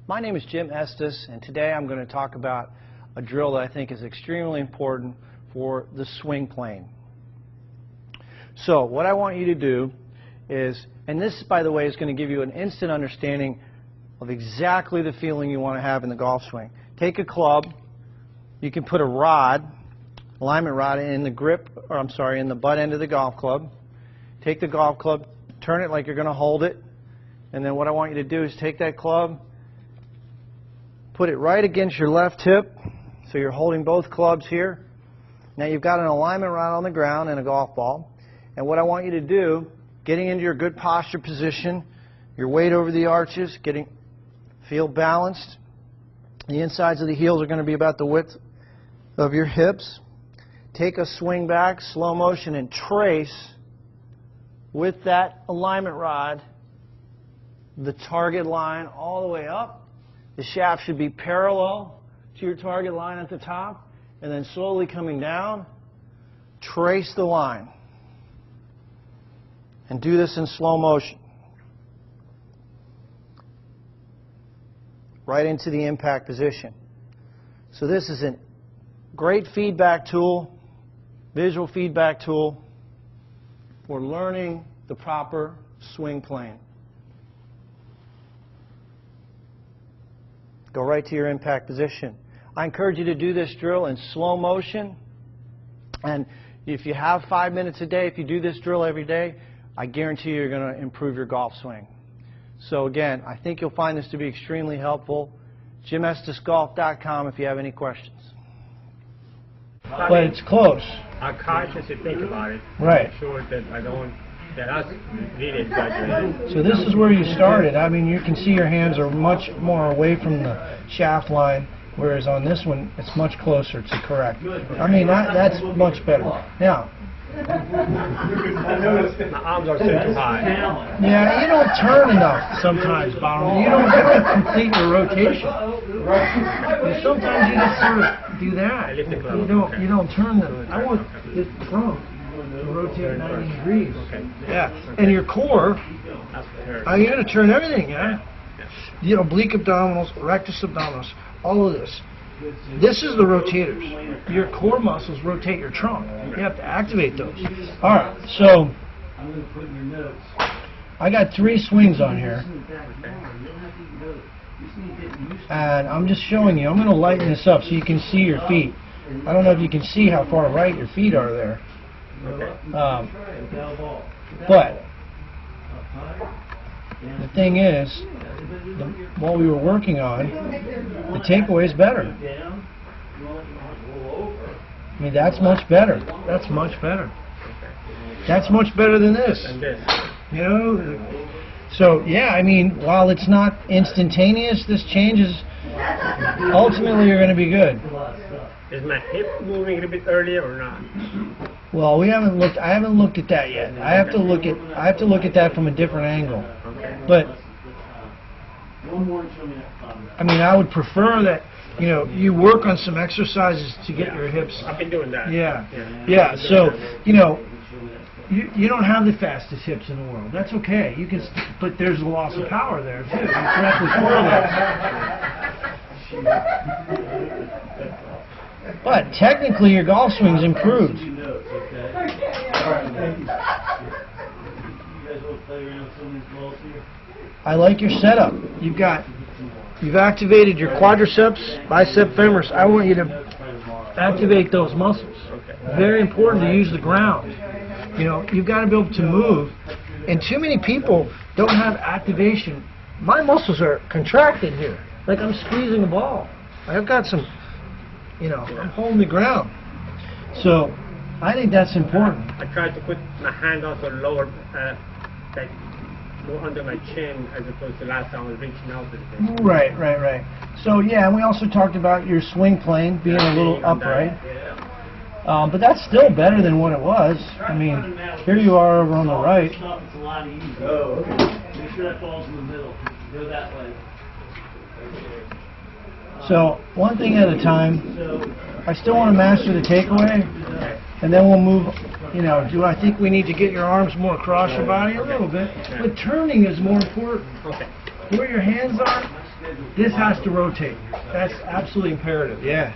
My name is Jim Estes, and today I'm going to talk about a drill that I think is extremely important for the swing plane. So what I want you to do is, and this, by the way, is going to give you an instant understanding of exactly the feeling you want to have in the golf swing. Take a club. You can put a rod, alignment rod, in the grip, or I'm sorry, in the butt end of the golf club. Take the golf club, turn it like you're going to hold it, and then what I want you to do is take that club, put it right against your left hip, so you're holding both clubs here. Now you've got an alignment rod on the ground and a golf ball, and what I want you to do, getting into your good posture position, your weight over the arches, feel balanced. The insides of the heels are going to be about the width of your hips. Take a swing back, slow motion, and trace with that alignment rod the target line all the way up. The shaft should be parallel to your target line at the top, and then slowly coming down, trace the line. And do this in slow motion. Right into the impact position. So this is a great feedback tool, visual feedback tool for learning the proper swing plane. Go right to your impact position. I encourage you to do this drill in slow motion, and if you have 5 minutes a day, if you do this drill every day, I guarantee you're going to improve your golf swing. So again, I think you'll find this to be extremely helpful. JimEstesGolf.com if you have any questions. But it's close. I'm cautious to think about it. Right. I'm sure that I don't, that I really exaggerate. So this is where you started. I mean, you can see your hands are much more away from the shaft line, whereas on this one, it's much closer to correct. I mean, that's much better. Now, my arms are set too high. yeah, you don't turn enough sometimes, Bob. You don't complete your rotation. And sometimes you just sort of do that. You don't turn the. I want this trunk to rotate 90 degrees. Yeah, and your core. You got to turn everything, yeah. You know, oblique abdominals, rectus abdominals, all of this. This is the rotators. Your core muscles rotate your trunk. You have to activate those. All right, so I got 3 swings on here. And I'm just showing you. I'm going to lighten this up so you can see your feet. I don't know if you can see how far right your feet are there. But the thing is, what we were working on, the takeaway is better. I mean, that's much better. That's much better. That's much better than this. You know? So, yeah, I mean, while it's not instantaneous, this changes. Ultimately, you're going to be good. Is my hip moving a little bit earlier or not? Well, I haven't looked at that yet. I have to look at that from a different angle. But I mean, I would prefer that, you know, you work on some exercises to get your hips. I've been doing that. Yeah. So, you know, you don't have the fastest hips in the world. That's okay. You can, but there's a loss of power there too. You correctly correlate. But technically, your golf swing's improved. I like your setup. You've activated your quadriceps, bicep femoris. I want you to activate those muscles. Very important to use the ground. You know, you've got to be able to move. And too many people don't have activation. My muscles are contracted here, like I'm squeezing a ball. I've got some, you know, I'm holding the ground. So I think that's important. I tried to put my hand on the lower, like more under my chin, as opposed to last time I was reaching out to the thing. Right. So yeah, and we also talked about your swing plane being a little upright. But that's still better than what it was. I mean, here you are over on the right. It's a lot easier. Oh, okay. Make sure that falls in the middle. Go that way. So one thing at a time. I still want to master the takeaway, and then we'll move. You know, do I think we need to get your arms more across your body? A little bit. But turning is more important. Where your hands are, this has to rotate. That's absolutely imperative. Yeah.